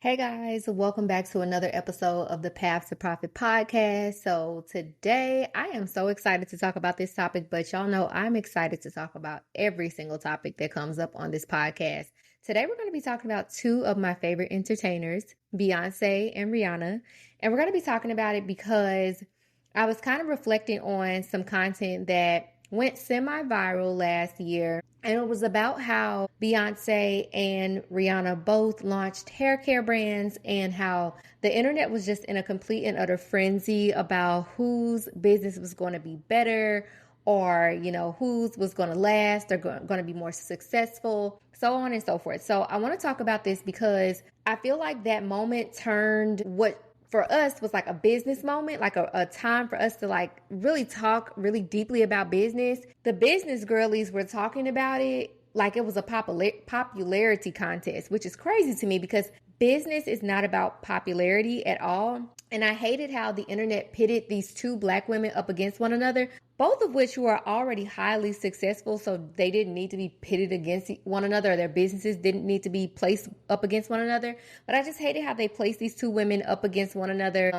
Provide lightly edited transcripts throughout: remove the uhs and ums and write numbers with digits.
Hey guys, welcome back to another episode of the Path to Profit podcast. So today I am so excited to talk about this topic, but y'all know I'm excited to talk about every single topic that comes up on this podcast. Today we're going to be talking about two of my favorite entertainers, Beyonce and Rihanna. And we're going to be talking about it because I was kind of reflecting on some content that went semi-viral last year. And it was about how Beyonce and Rihanna both launched hair care brands and how the internet was just in a complete and utter frenzy about whose business was going to be better or, whose was going to last or going to be more successful, so on and so forth. So I want to talk about this because I feel like that moment turned what for us was like a business moment, like a time for us to like really talk really deeply about business. The business girlies were talking about it like it was a popularity contest, which is crazy to me because business is not about popularity at all. And I hated how the internet pitted these two Black women up against one another, both of which were already highly successful, so they didn't need to be pitted against one another. Their businesses didn't need to be placed up against one another. But I just hated how they placed these two women up against one another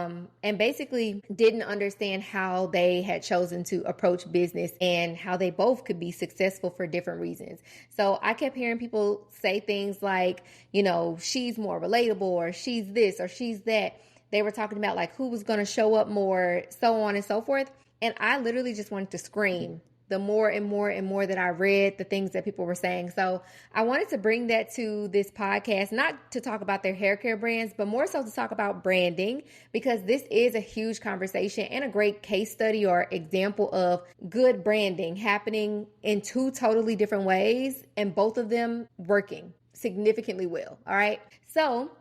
and basically didn't understand how they had chosen to approach business and how they both could be successful for different reasons. So I kept hearing people say things like, she's more relatable or she's this or she's that. They were talking about like who was going to show up more, so on and so forth. And I literally just wanted to scream the more and more and more that I read the things that people were saying. So I wanted to bring that to this podcast, not to talk about their hair care brands, but more so to talk about branding, because this is a huge conversation and a great case study or example of good branding happening in two totally different ways and both of them working significantly well. All right. So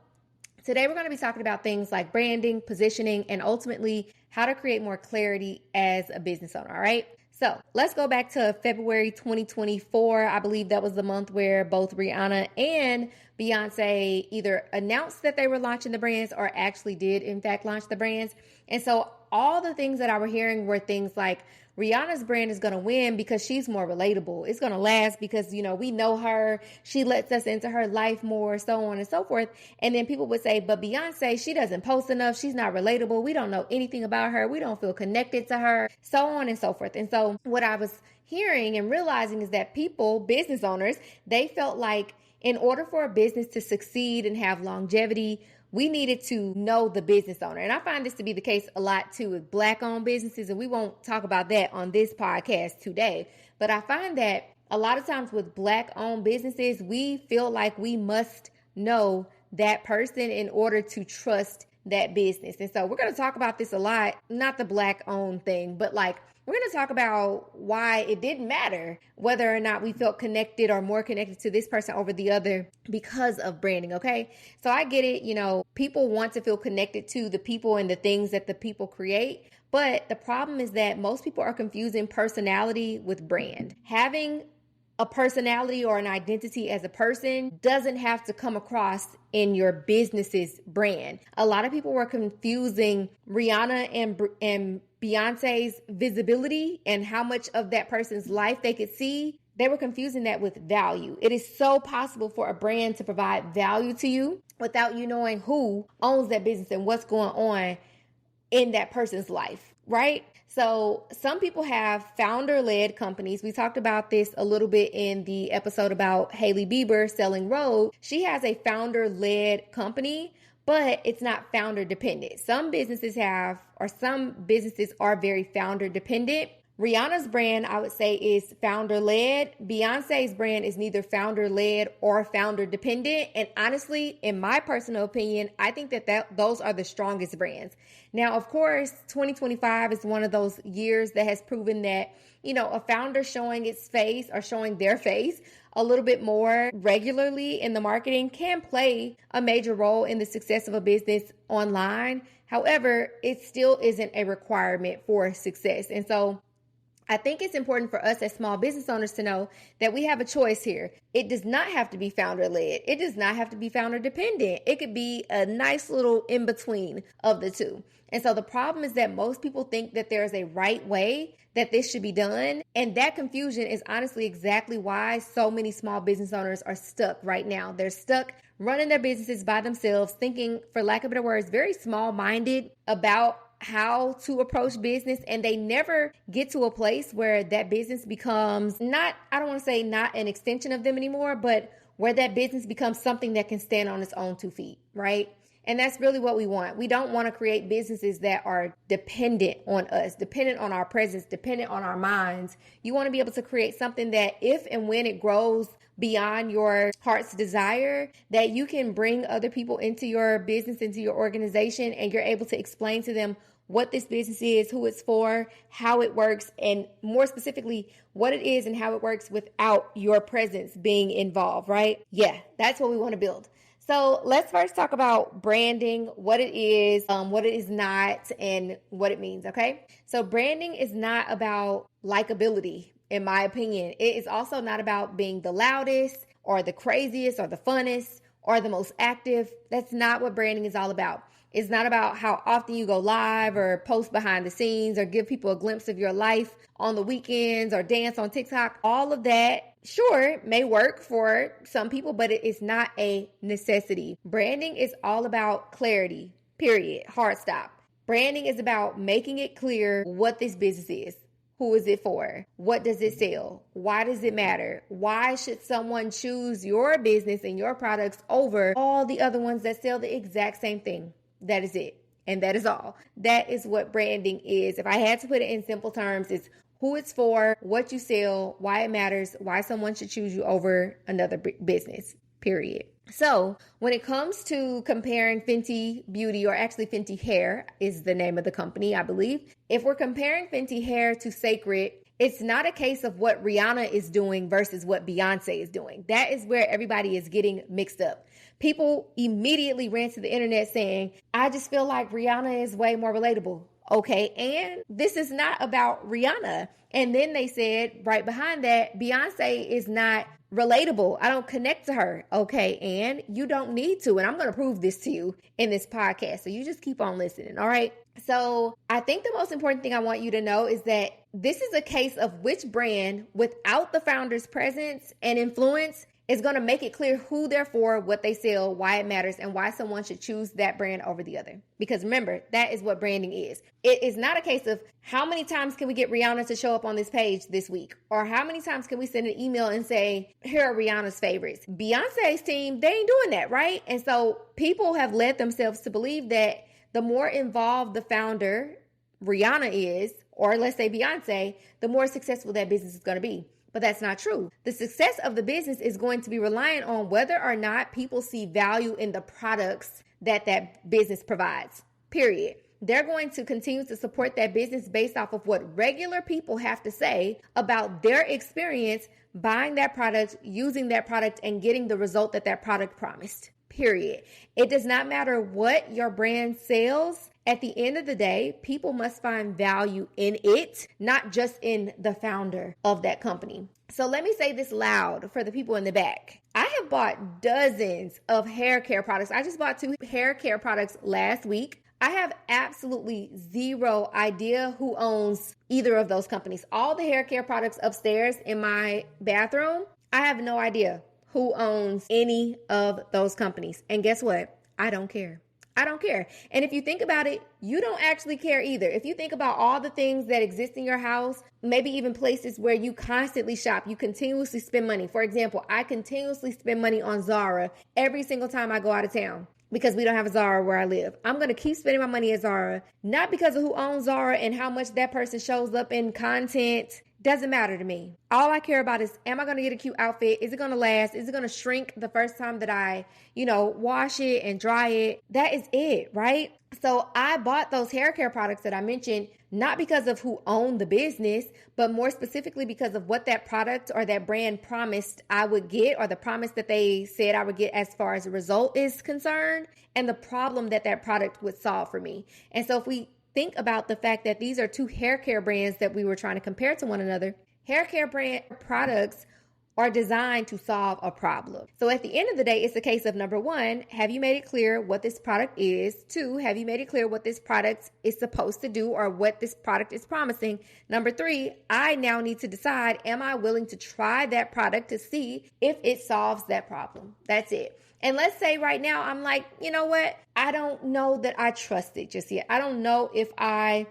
today we're going to be talking about things like branding, positioning, and ultimately how to create more clarity as a business owner, all right? So let's go back to February 2024. I believe that was the month where both Rihanna and Beyonce either announced that they were launching the brands or actually did, in fact, launch the brands. And so all the things that I was hearing were things like Rihanna's brand is going to win because she's more relatable. It's going to last because, we know her. She lets us into her life more, so on and so forth. And then people would say, but Beyonce, she doesn't post enough. She's not relatable. We don't know anything about her. We don't feel connected to her, so on and so forth. And so what I was hearing and realizing is that people, business owners, they felt like in order for a business to succeed and have longevity, we needed to know the business owner. And I find this to be the case a lot too with Black-owned businesses. And we won't talk about that on this podcast today. But I find that a lot of times with Black-owned businesses, we feel like we must know that person in order to trust that business. And so we're going to talk about this a lot, not the Black-owned thing, but like we're going to talk about why it didn't matter whether or not we felt connected or more connected to this person over the other because of branding, okay? So I get it, people want to feel connected to the people and the things that the people create. But the problem is that most people are confusing personality with brand. Having a personality or an identity as a person doesn't have to come across in your business's brand. A lot of people were confusing Rihanna and Beyonce's visibility and how much of that person's life they could see. They were confusing that with value. It is so possible for a brand to provide value to you without you knowing who owns that business and what's going on in that person's life, right? So some people have founder-led companies. We talked about this a little bit in the episode about Hailey Bieber selling Rode. She has a founder-led company, but it's not founder dependent. Some businesses are very founder dependent. Rihanna's brand, I would say, is founder-led. Beyonce's brand is neither founder-led or founder-dependent. And honestly, in my personal opinion, I think that those are the strongest brands. Now, of course, 2025 is one of those years that has proven that, a founder showing its face or showing their face a little bit more regularly in the marketing can play a major role in the success of a business online. However, it still isn't a requirement for success. And so I think it's important for us as small business owners to know that we have a choice here. It does not have to be founder led. It does not have to be founder dependent. It could be a nice little in between of the two. And so the problem is that most people think that there's a right way that this should be done. And that confusion is honestly exactly why so many small business owners are stuck right now. They're stuck running their businesses by themselves, thinking, for lack of better words, very small-minded about how to approach business, and they never get to a place where that business becomes not, I don't want to say not an extension of them anymore, but where that business becomes something that can stand on its own 2 feet, right? And that's really what we want. We don't want to create businesses that are dependent on us, dependent on our presence, dependent on our minds. You want to be able to create something that if and when it grows beyond your heart's desire, that you can bring other people into your business, into your organization, and you're able to explain to them what this business is, who it's for, how it works, and more specifically, what it is and how it works without your presence being involved, right? Yeah, that's what we want to build. So let's first talk about branding, what it is not, and what it means, okay? So branding is not about likability, in my opinion. It is also not about being the loudest or the craziest or the funnest or the most active. That's not what branding is all about. It's not about how often you go live or post behind the scenes or give people a glimpse of your life on the weekends or dance on TikTok. All of that, sure, may work for some people, but it is not a necessity. Branding is all about clarity, period, hard stop. Branding is about making it clear what this business is. Who is it for? What does it sell? Why does it matter? Why should someone choose your business and your products over all the other ones that sell the exact same thing? That is it. And that is all. That is what branding is. If I had to put it in simple terms, it's who it's for, what you sell, why it matters, why someone should choose you over another business, period. So when it comes to comparing Fenty Beauty, or actually Fenty Hair is the name of the company, I believe. If we're comparing Fenty Hair to Sacred, it's not a case of what Rihanna is doing versus what Beyonce is doing. That is where everybody is getting mixed up. People immediately ran to the internet saying, I just feel like Rihanna is way more relatable. Okay, and this is not about Rihanna. And then they said right behind that, Beyonce is not relatable. I don't connect to her. Okay, and you don't need to. And I'm going to prove this to you in this podcast. So you just keep on listening. All right. So I think the most important thing I want you to know is that this is a case of which brand, without the founder's presence and influence, is going to make it clear who they're for, what they sell, why it matters, and why someone should choose that brand over the other. Because remember, that is what branding is. It is not a case of how many times can we get Rihanna to show up on this page this week, or how many times can we send an email and say, here are Rihanna's favorites. Beyonce's team, they ain't doing that, right? And so people have led themselves to believe that the more involved the founder, Rihanna, is, or let's say Beyonce, the more successful that business is going to be. But that's not true. The success of the business is going to be reliant on whether or not people see value in the products that that business provides, period. They're going to continue to support that business based off of what regular people have to say about their experience buying that product, using that product, and getting the result that that product promised, period. It does not matter what your brand sells. At the end of the day, people must find value in it, not just in the founder of that company. So let me say this loud for the people in the back. I have bought dozens of hair care products. I just bought 2 hair care products last week. I have absolutely zero idea who owns either of those companies. All the hair care products upstairs in my bathroom, I have no idea who owns any of those companies. And guess what? I don't care. I don't care. And if you think about it, you don't actually care either. If you think about all the things that exist in your house, maybe even places where you constantly shop, you continuously spend money. For example, I continuously spend money on Zara every single time I go out of town because we don't have a Zara where I live. I'm going to keep spending my money at Zara, not because of who owns Zara and how much that person shows up in content. Doesn't matter to me. All I care about is, am I going to get a cute outfit? Is it going to last? Is it going to shrink the first time that I, wash it and dry it? That is it, right? So I bought those hair care products that I mentioned, not because of who owned the business, but more specifically because of what that product or that brand promised I would get, or the promise that they said I would get as far as the result is concerned, and the problem that that product would solve for me. And so if we think about the fact that these are two hair care brands that we were trying to compare to one another, hair care brand products are designed to solve a problem. So at the end of the day, it's a case of, number one, have you made it clear what this product is? Two, have you made it clear what this product is supposed to do or what this product is promising? Number three, I now need to decide, am I willing to try that product to see if it solves that problem? That's it. And let's say right now, I'm like, you know what? I don't know that I trust it just yet. I don't know if I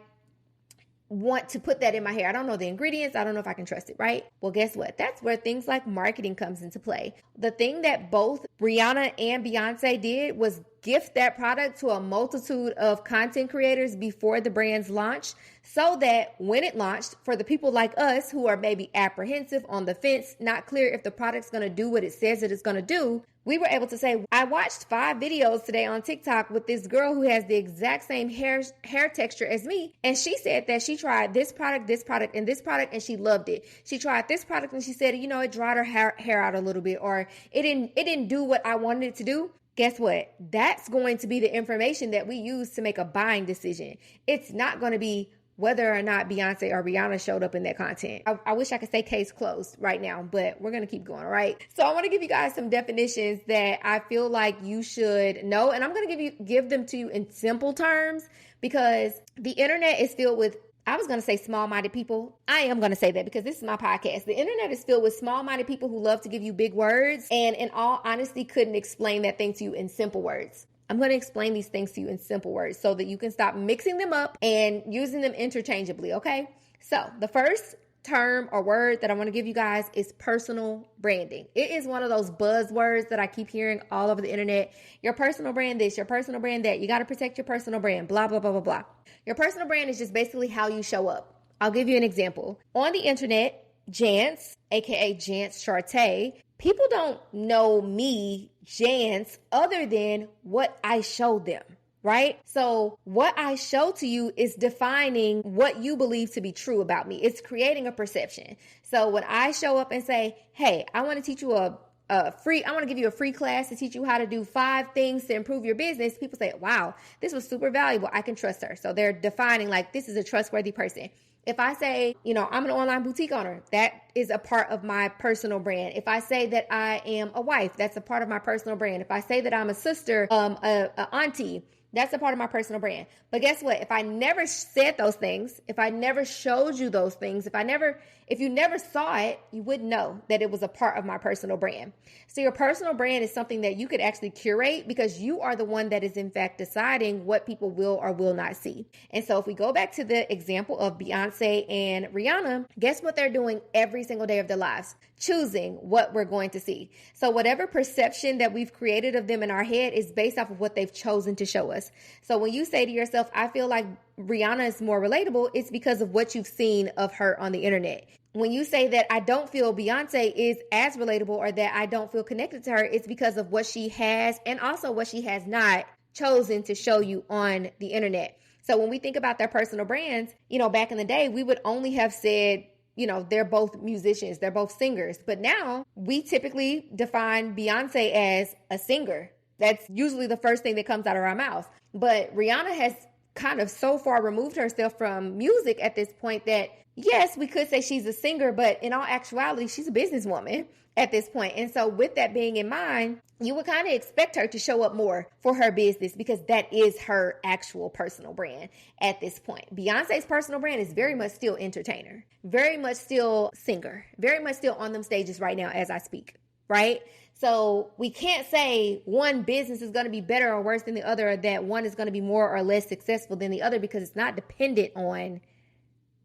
want to put that in my hair. I don't know the ingredients. I don't know if I can trust it, right? Well, guess what? That's where things like marketing comes into play. The thing that both Rihanna and Beyonce did was gift that product to a multitude of content creators before the brands launched, so that when it launched, for the people like us who are maybe apprehensive, on the fence, not clear if the product's going to do what it says that it's going to do, we were able to say, I watched 5 videos today on TikTok with this girl who has the exact same hair texture as me. And she said that she tried this product, and this product, and she loved it. She tried this product and she said, you know, it dried her hair out a little bit, or it didn't do what I wanted it to do. Guess what? That's going to be the information that we use to make a buying decision. It's not going to be whether or not Beyonce or Rihanna showed up in that content. I wish I could say case closed right now, but we're going to keep going, all right? So I want to give you guys some definitions that I feel like you should know, and I'm going to give them to you in simple terms, because the internet is filled with, I was going to say small-minded people. I am going to say that because this is my podcast. The internet is filled with small-minded people who love to give you big words, and in all honesty, couldn't explain that thing to you in simple words. I'm going to explain these things to you in simple words so that you can stop mixing them up and using them interchangeably, okay? So the first term or word that I want to give you guys is personal branding. It is one of those buzzwords that I keep hearing all over the internet. Your personal brand this, your personal brand that. You got to protect your personal brand, blah, blah, blah, blah, blah. Your personal brand is just basically how you show up. I'll give you an example. On the internet, Jance, aka Jance Charté, people don't know me, Jance, other than what I showed them, right? So what I show to you is defining what you believe to be true about me. It's creating a perception. So when I show up and say, hey, I want to teach you I want to give you a free class to teach you how to do 5 things to improve your business, people say, wow, this was super valuable. I can trust her. So they're defining like, this is a trustworthy person. If I say, you know, I'm an online boutique owner, that is a part of my personal brand. If I say that I am a wife, that's a part of my personal brand. If I say that I'm a sister, a auntie, that's a part of my personal brand. But guess what? If I never said those things, if I never showed you those things, if you never saw it, you wouldn't know that it was a part of my personal brand. So your personal brand is something that you could actually curate, because you are the one that is in fact deciding what people will or will not see. And so if we go back to the example of Beyonce and Rihanna, guess what they're doing every single day of their lives? Choosing what we're going to see. So whatever perception that we've created of them in our head is based off of what they've chosen to show us. So when you say to yourself, I feel like Rihanna is more relatable, it's because of what you've seen of her on the internet. When you say that I don't feel Beyonce is as relatable, or that I don't feel connected to her, it's because of what she has and also what she has not chosen to show you on the internet. So when we think about their personal brands, you know, back in the day, we would only have said, you know, they're both musicians, they're both singers. But now we typically define Beyonce as a singer. That's usually the first thing that comes out of our mouth. But Rihanna has kind of so far removed herself from music at this point that, yes, we could say she's a singer, but in all actuality, she's a businesswoman at this point. And so with that being in mind, you would kind of expect her to show up more for her business, because that is her actual personal brand at this point. Beyonce's personal brand is very much still entertainer, very much still singer, very much still on them stages right now as I speak, right? So we can't say one business is going to be better or worse than the other, or that one is going to be more or less successful than the other, because it's not dependent on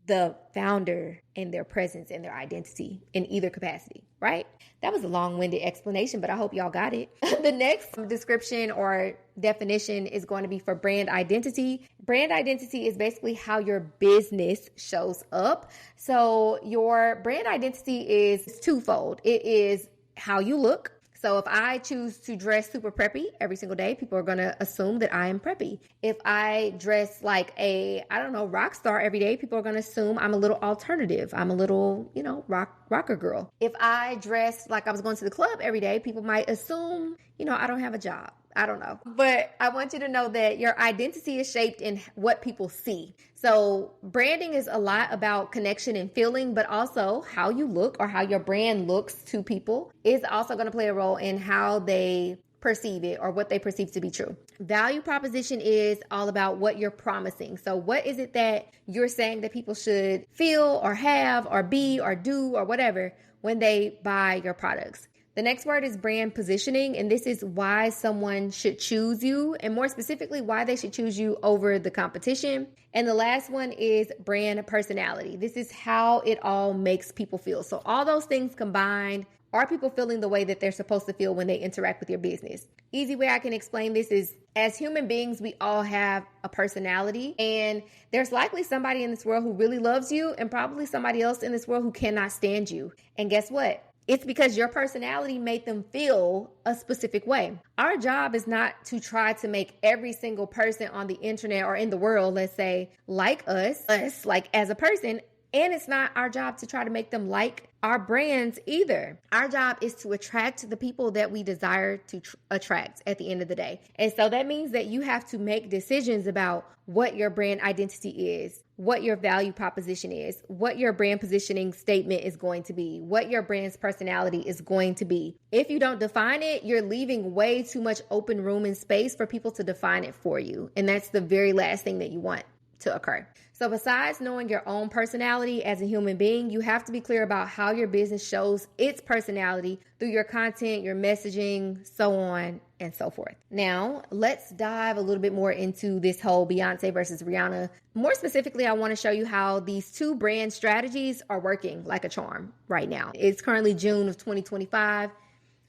the founder and their presence and their identity in either capacity, right? That was a long-winded explanation, but I hope y'all got it. The next description or definition is going to be for brand identity. Brand identity is basically how your business shows up. So your brand identity is twofold. It is how you look. So if I choose to dress super preppy every single day, people are going to assume that I am preppy. If I dress like a, rock star every day, people are going to assume I'm a little alternative. I'm a little, rocker girl. If I dress like I was going to the club every day, people might assume, I don't have a job. I don't know. But I want you to know that your identity is shaped in what people see. So branding is a lot about connection and feeling, but also how you look or how your brand looks to people is also going to play a role in how they perceive it or what they perceive to be true. Value proposition is all about what you're promising. So what is it that you're saying that people should feel or have or be or do or whatever when they buy your products? The next word is brand positioning, and this is why someone should choose you, and more specifically, why they should choose you over the competition. And the last one is brand personality. This is how it all makes people feel. So all those things combined, are people feeling the way that they're supposed to feel when they interact with your business? Easy way I can explain this is, as human beings, we all have a personality, and there's likely somebody in this world who really loves you and probably somebody else in this world who cannot stand you. And guess what? It's because your personality made them feel a specific way. Our job is not to try to make every single person on the internet or in the world, let's say, like us like as a person. And it's not our job to try to make them like our brands either. Our job is to attract the people that we desire to attract at the end of the day. And so that means that you have to make decisions about what your brand identity is, what your value proposition is, what your brand positioning statement is going to be, what your brand's personality is going to be. If you don't define it, you're leaving way too much open room and space for people to define it for you. And that's the very last thing that you want to occur. So besides knowing your own personality as a human being, you have to be clear about how your business shows its personality through your content, your messaging, so on and so forth. Now, let's dive a little bit more into this whole Beyonce versus Rihanna. More specifically, I want to show you how these two brand strategies are working like a charm right now. It's currently June of 2025.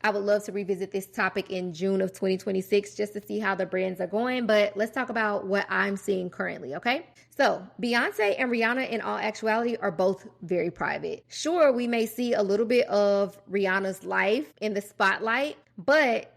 I would love to revisit this topic in June of 2026 just to see how the brands are going. But let's talk about what I'm seeing currently, okay? So Beyonce and Rihanna in all actuality are both very private. Sure, we may see a little bit of Rihanna's life in the spotlight, but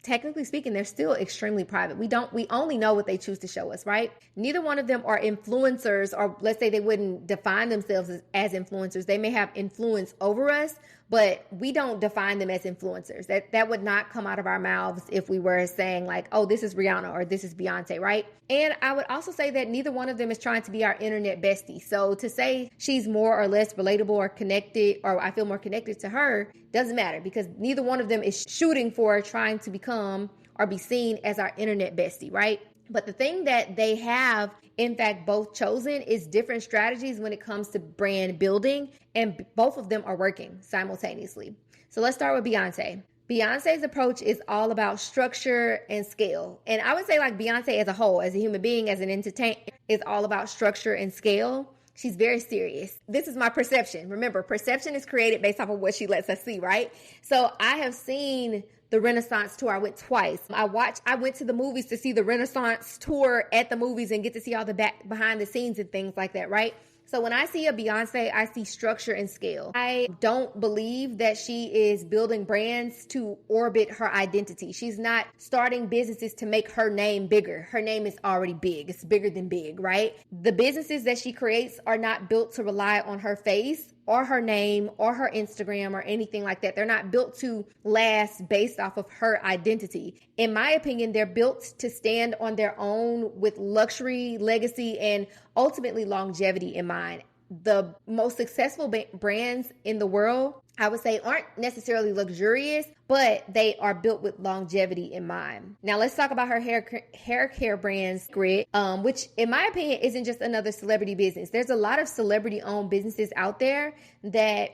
technically speaking, they're still extremely private. We only know what they choose to show us, right? Neither one of them are influencers, or let's say they wouldn't define themselves as influencers. They may have influence over us, but we don't define them as influencers. That would not come out of our mouths if we were saying like, oh, this is Rihanna or this is Beyonce, right? And I would also say that neither one of them is trying to be our internet bestie. So to say she's more or less relatable or connected, or I feel more connected to her, doesn't matter, because neither one of them is shooting for trying to become or be seen as our internet bestie, right? But the thing that they have, in fact, both chosen is different strategies when it comes to brand building, and both of them are working simultaneously. So let's start with Beyonce. Beyonce's approach is all about structure and scale. And I would say like Beyonce as a whole, as a human being, as an entertainer, is all about structure and scale. She's very serious. This is my perception. Remember, perception is created based off of what she lets us see, right? So I have seen the Renaissance tour. I went twice. I went to the movies to see the Renaissance tour at the movies and get to see all the behind the scenes and things like that, right? So when I see a Beyonce, I see structure and scale. I don't believe that she is building brands to orbit her identity. She's not starting businesses to make her name bigger. Her name is already big. It's bigger than big, right? The businesses that she creates are not built to rely on her face or her name or her Instagram or anything like that. They're not built to last based off of her identity. In my opinion, they're built to stand on their own with luxury, legacy, and ultimately longevity in mind. The most successful brands in the world, I would say, aren't necessarily luxurious, but they are built with longevity in mind. Now let's talk about her hair care brand, Grit, which in my opinion isn't just another celebrity business. There's a lot of celebrity owned businesses out there that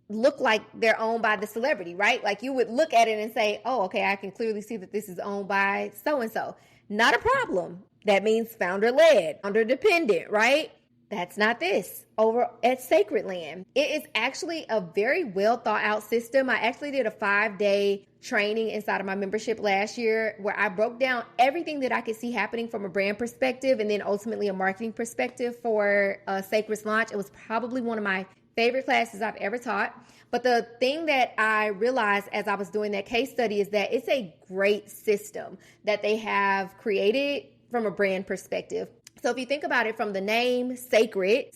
look like they're owned by the celebrity, right? Like you would look at it and say, oh, okay, I can clearly see that this is owned by so-and-so. Not a problem. That means founder led, founder dependent, right? That's not this. Over at Sacred Land, it is actually a very well thought out system. I actually did a 5-day training inside of my membership last year where I broke down everything that I could see happening from a brand perspective and then ultimately a marketing perspective for Sacred's launch. It was probably one of my favorite classes I've ever taught. But the thing that I realized as I was doing that case study is that it's a great system that they have created from a brand perspective. So if you think about it from the name Sacred,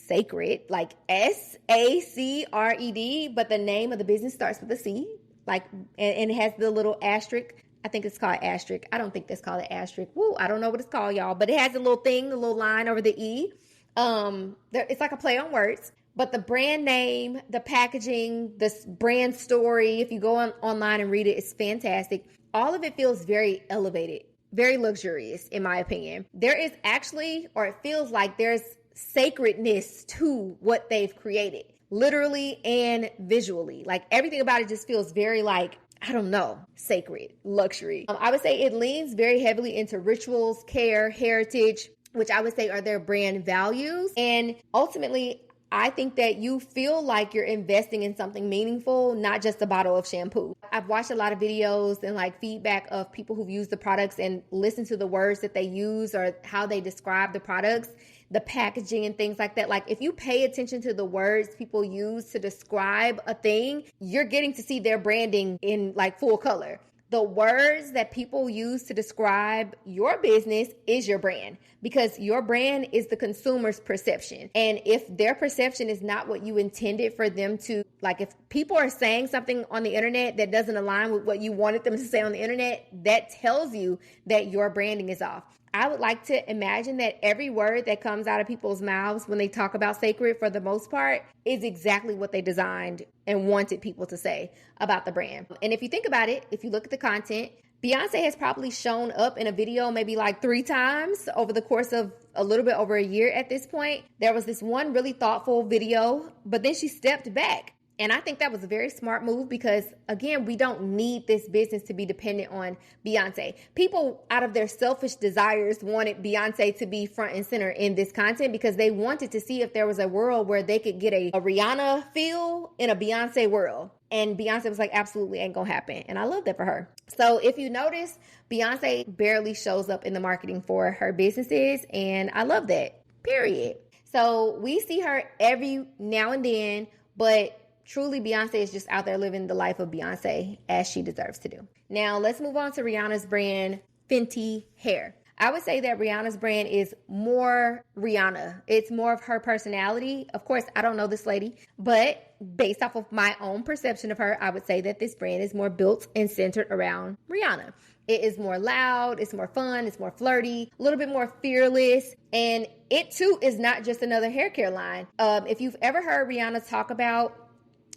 like SACRED, but the name of the business starts with a C, like, and it has the little asterisk I think it's called asterisk. I don't think that's called an asterisk. Woo, I don't know what it's called, y'all. But it has a little thing, a little line over the E. It's like a play on words. But the brand name, the packaging, this brand story, if you go online and read it, it's fantastic. All of it feels very elevated, very luxurious, in my opinion. There is actually, or it feels like there's sacredness to what they've created, literally and visually. Like everything about it just feels very like, I don't know, sacred, luxury. I would say it leans very heavily into rituals, care, heritage, which I would say are their brand values. And ultimately, I think that you feel like you're investing in something meaningful, not just a bottle of shampoo. I've watched a lot of videos and like feedback of people who've used the products and listened to the words that they use or how they describe the products, the packaging and things like that. Like if you pay attention to the words people use to describe a thing, you're getting to see their branding in like full color. The words that people use to describe your business is your brand, because your brand is the consumer's perception. And if their perception is not what you intended for them to, like if people are saying something on the internet that doesn't align with what you wanted them to say on the internet, that tells you that your branding is off. I would like to imagine that every word that comes out of people's mouths when they talk about sacred, for the most part, is exactly what they designed and wanted people to say about the brand. And if you think about it, if you look at the content, Beyonce has probably shown up in a video maybe like 3 times over the course of a little bit over a year at this point. There was this one really thoughtful video, but then she stepped back. And I think that was a very smart move because, again, we don't need this business to be dependent on Beyonce. People, out of their selfish desires, wanted Beyonce to be front and center in this content because they wanted to see if there was a world where they could get a Rihanna feel in a Beyonce world. And Beyonce was like, absolutely ain't gonna happen. And I love that for her. So if you notice, Beyonce barely shows up in the marketing for her businesses. And I love that, period. So we see her every now and then, but truly, Beyonce is just out there living the life of Beyonce as she deserves to do. Now, let's move on to Rihanna's brand, Fenty Hair. I would say that Rihanna's brand is more Rihanna. It's more of her personality. Of course, I don't know this lady, but based off of my own perception of her, I would say that this brand is more built and centered around Rihanna. It is more loud, it's more fun, it's more flirty, a little bit more fearless, and it too is not just another hair care line. If you've ever heard Rihanna talk about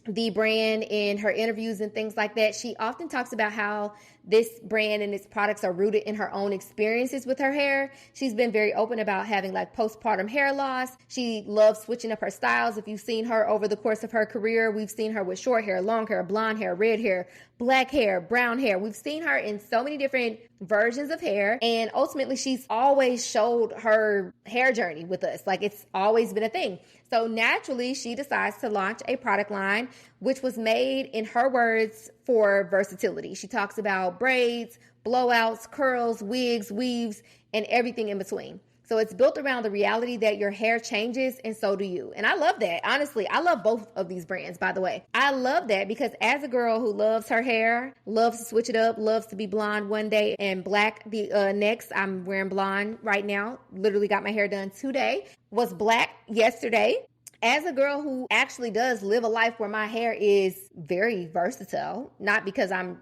the brand in her interviews and things like that, she often talks about how this brand and its products are rooted in her own experiences with her hair. She's been very open about having like postpartum hair loss. She loves switching up her styles. If you've seen her over the course of her career, we've seen her with short hair, long hair, blonde hair, red hair, black hair, brown hair. We've seen her in so many different versions of hair. And ultimately, she's always showed her hair journey with us. Like it's always been a thing. So naturally, she decides to launch a product line, which was made, in her words, for versatility. She talks about braids, blowouts, curls, wigs, weaves, and everything in between. So it's built around the reality that your hair changes and so do you. And I love that. Honestly, I love both of these brands, by the way. I love that because as a girl who loves her hair, loves to switch it up, loves to be blonde one day and black the next, I'm wearing blonde right now. Literally got my hair done today. Was black yesterday. As a girl who actually does live a life where my hair is very versatile, not because I'm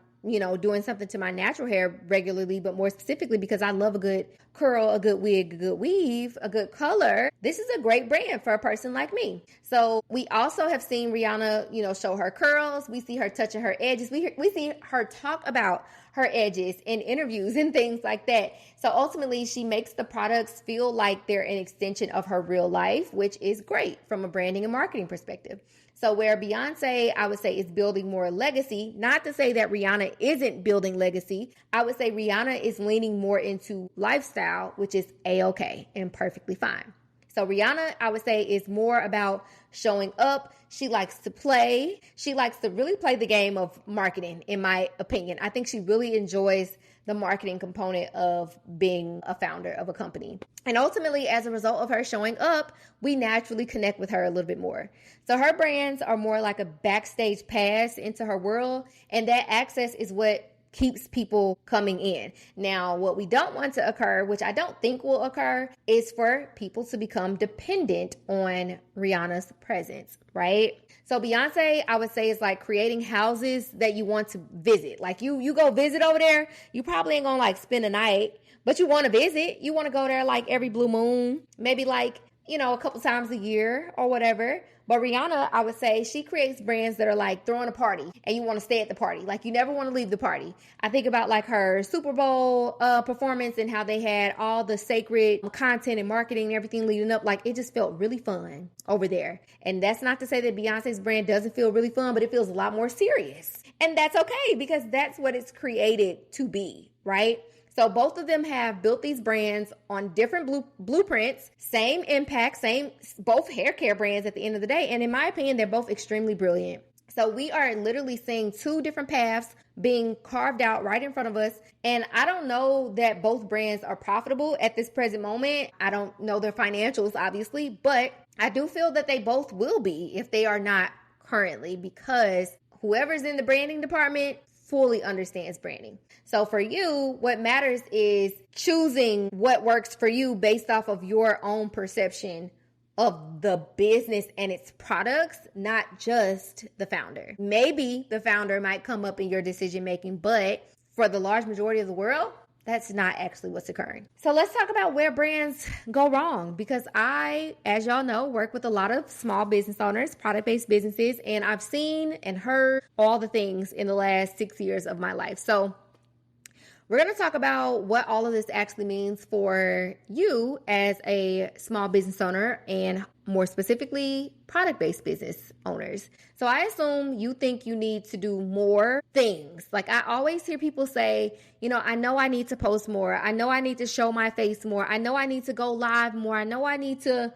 doing something to my natural hair regularly, but more specifically because I love a good curl, a good wig, a good weave, a good color. This is a great brand for a person like me. So we also have seen Rihanna, show her curls. We see her touching her edges. We see her talk about her edges in interviews and things like that. So ultimately, she makes the products feel like they're an extension of her real life, which is great from a branding and marketing perspective. So where Beyonce, I would say, is building more legacy, not to say that Rihanna isn't building legacy. I would say Rihanna is leaning more into lifestyle, which is A-okay and perfectly fine. So Rihanna, I would say, is more about showing up. She likes to play. She likes to really play the game of marketing, in my opinion. I think she really enjoys the marketing component of being a founder of a company. And ultimately, as a result of her showing up, we naturally connect with her a little bit more. So her brands are more like a backstage pass into her world, and that access is what keeps people coming in. Now, what we don't want to occur, which I don't think will occur, is for people to become dependent on Rihanna's presence, right? So Beyonce, I would say, is like creating houses that you want to visit. Like you go visit over there, you probably ain't gonna like spend a night, but you want to visit. You want to go there like every blue moon, maybe like, a couple times a year or whatever. But Rihanna, I would say, she creates brands that are like throwing a party and you want to stay at the party. Like you never want to leave the party. I think about like her Super Bowl performance and how they had all the sacred content and marketing and everything leading up. Like it just felt really fun over there. And that's not to say that Beyonce's brand doesn't feel really fun, but it feels a lot more serious. And that's okay because that's what it's created to be, right? So both of them have built these brands on different blueprints, same impact, both hair care brands at the end of the day. And in my opinion, they're both extremely brilliant. So we are literally seeing two different paths being carved out right in front of us. And I don't know that both brands are profitable at this present moment. I don't know their financials, obviously, but I do feel that they both will be if they are not currently, because whoever's in the branding department fully understands branding. So for you, what matters is choosing what works for you based off of your own perception of the business and its products, not just the founder. Maybe the founder might come up in your decision making, but for the large majority of the world, that's not actually what's occurring. So let's talk about where brands go wrong, because I, as y'all know, work with a lot of small business owners, product-based businesses, and I've seen and heard all the things in the last 6 years of my life. So we're going to talk about what all of this actually means for you as a small business owner, and more specifically, product-based business owners. So I assume you think you need to do more things. Like I always hear people say, I know I need to post more. I know I need to show my face more. I know I need to go live more. I know I need to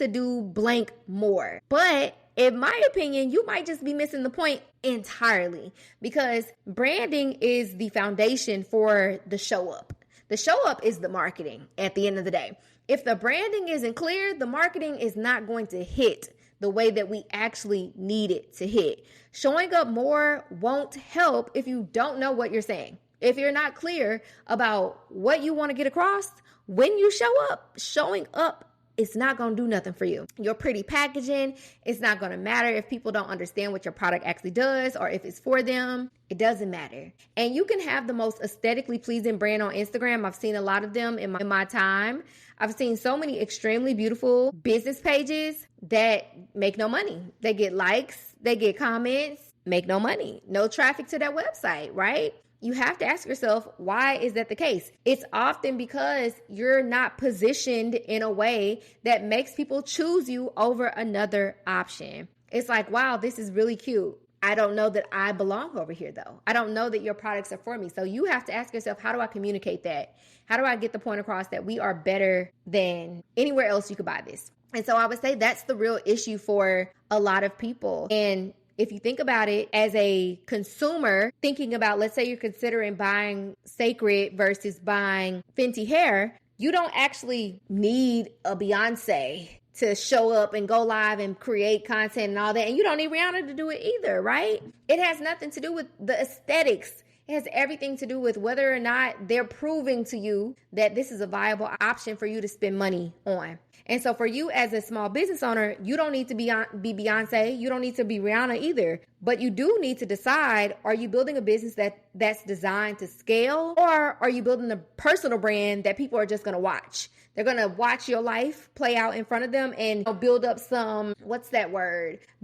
do blank more. But in my opinion, you might just be missing the point entirely, because branding is the foundation for the show up. The show up is the marketing at the end of the day. If the branding isn't clear, the marketing is not going to hit the way that we actually need it to hit. Showing up more won't help if you don't know what you're saying. If you're not clear about what you want to get across, when you show up, showing up, it's not going to do nothing for you. Your pretty packaging, it's not going to matter if people don't understand what your product actually does or if it's for them. It doesn't matter. And you can have the most aesthetically pleasing brand on Instagram. I've seen a lot of them in my time. I've seen so many extremely beautiful business pages that make no money. They get likes, they get comments, make no money, no traffic to their website, right? You have to ask yourself, why is that the case? It's often because you're not positioned in a way that makes people choose you over another option. It's like, wow, this is really cute. I don't know that I belong over here though. I don't know that your products are for me. So you have to ask yourself, how do I communicate that? How do I get the point across that we are better than anywhere else you could buy this? And so I would say that's the real issue for a lot of people. And if you think about it as a consumer, thinking about, let's say you're considering buying Sacred versus buying Fenty hair, you don't actually need a Beyonce to show up and go live and create content and all that. And you don't need Rihanna to do it either, right? It has nothing to do with the aesthetics. It has everything to do with whether or not they're proving to you that this is a viable option for you to spend money on. And so for you as a small business owner, you don't need to be Beyonce. You don't need to be Rihanna either. But you do need to decide, are you building a business that's designed to scale, or are you building a personal brand that people are just going to watch? They're going to watch your life play out in front of them and build up some,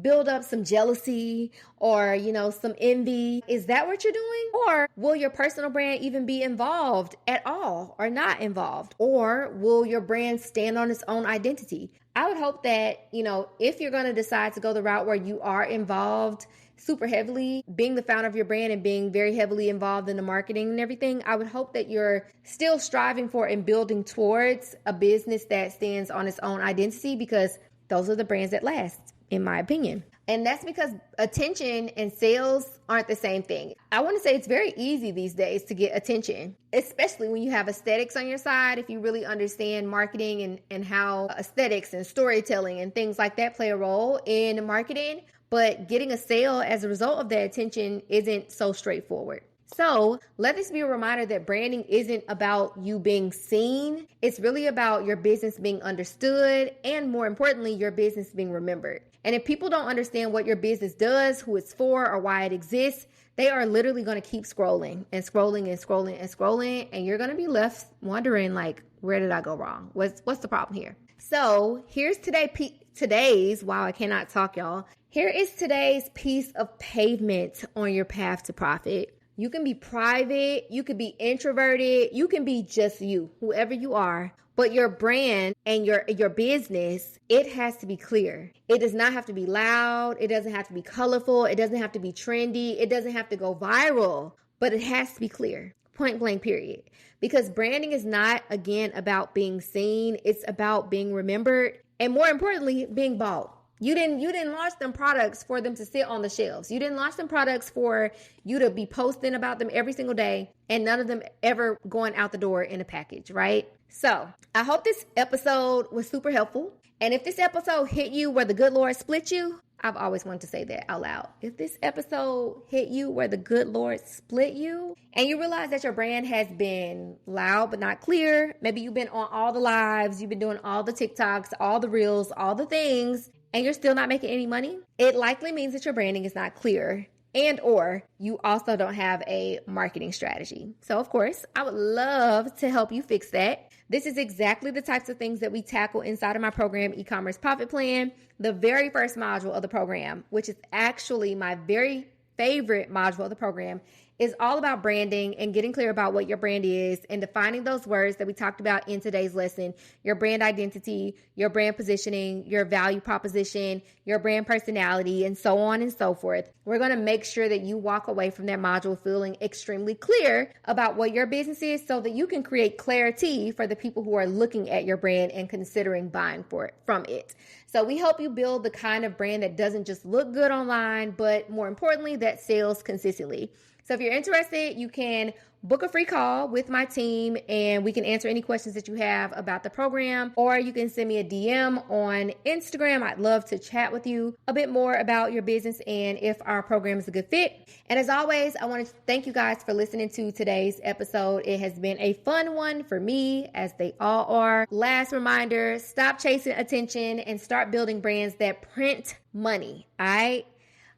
build up some jealousy or, some envy. Is that what you're doing? Or will your personal brand even be involved at all or not involved? Or will your brand stand on its own identity? I would hope that, if you're going to decide to go the route where you are involved super heavily, being the founder of your brand and being very heavily involved in the marketing and everything, I would hope that you're still striving for and building towards a business that stands on its own identity, because those are the brands that last, in my opinion. And that's because attention and sales aren't the same thing. I want to say it's very easy these days to get attention, especially when you have aesthetics on your side. If you really understand marketing and how aesthetics and storytelling and things like that play a role in marketing. But getting a sale as a result of that attention isn't so straightforward. So let this be a reminder that branding isn't about you being seen. It's really about your business being understood and, more importantly, your business being remembered. And if people don't understand what your business does, who it's for, or why it exists, they are literally going to keep scrolling and scrolling and scrolling and scrolling. And you're going to be left wondering, like, where did I go wrong? What's the problem here? So here's today's, wow, I cannot talk, y'all. Here is today's piece of pavement on your path to profit. You can be private, you can be introverted, you can be just you, whoever you are. But your brand and your business, it has to be clear. It does not have to be loud. It doesn't have to be colorful. It doesn't have to be trendy. It doesn't have to go viral, but it has to be clear. Point blank, period. Because branding is not, again, about being seen. It's about being remembered and, more importantly, being bought. You didn't launch them products for them to sit on the shelves. You didn't launch them products for you to be posting about them every single day and none of them ever going out the door in a package, right? So I hope this episode was super helpful. And if this episode hit you where the good Lord split you, I've always wanted to say that out loud. If this episode hit you where the good Lord split you and you realize that your brand has been loud but not clear, maybe you've been on all the lives, you've been doing all the TikToks, all the reels, all the things, and you're still not making any money, it likely means that your branding is not clear and or you also don't have a marketing strategy. So of course, I would love to help you fix that. This is exactly the types of things that we tackle inside of my program, E-commerce Profit Plan, the very first module of the program, which is actually my very favorite module of the program, is all about branding and getting clear about what your brand is and defining those words that we talked about in today's lesson: your brand identity, your brand positioning, your value proposition, your brand personality, and so on and so forth. We're going to make sure that you walk away from that module feeling extremely clear about what your business is so that you can create clarity for the people who are looking at your brand and considering buying from it. So we help you build the kind of brand that doesn't just look good online, but more importantly, that sells consistently. So if you're interested, you can book a free call with my team and we can answer any questions that you have about the program, or you can send me a DM on Instagram. I'd love to chat with you a bit more about your business and if our program is a good fit. And as always, I want to thank you guys for listening to today's episode. It has been a fun one for me, as they all are. Last reminder, stop chasing attention and start building brands that print money.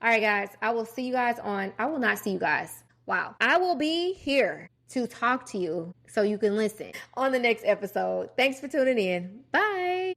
All right, guys, I will not see you guys. Wow. I will be here to talk to you so you can listen on the next episode. Thanks for tuning in. Bye.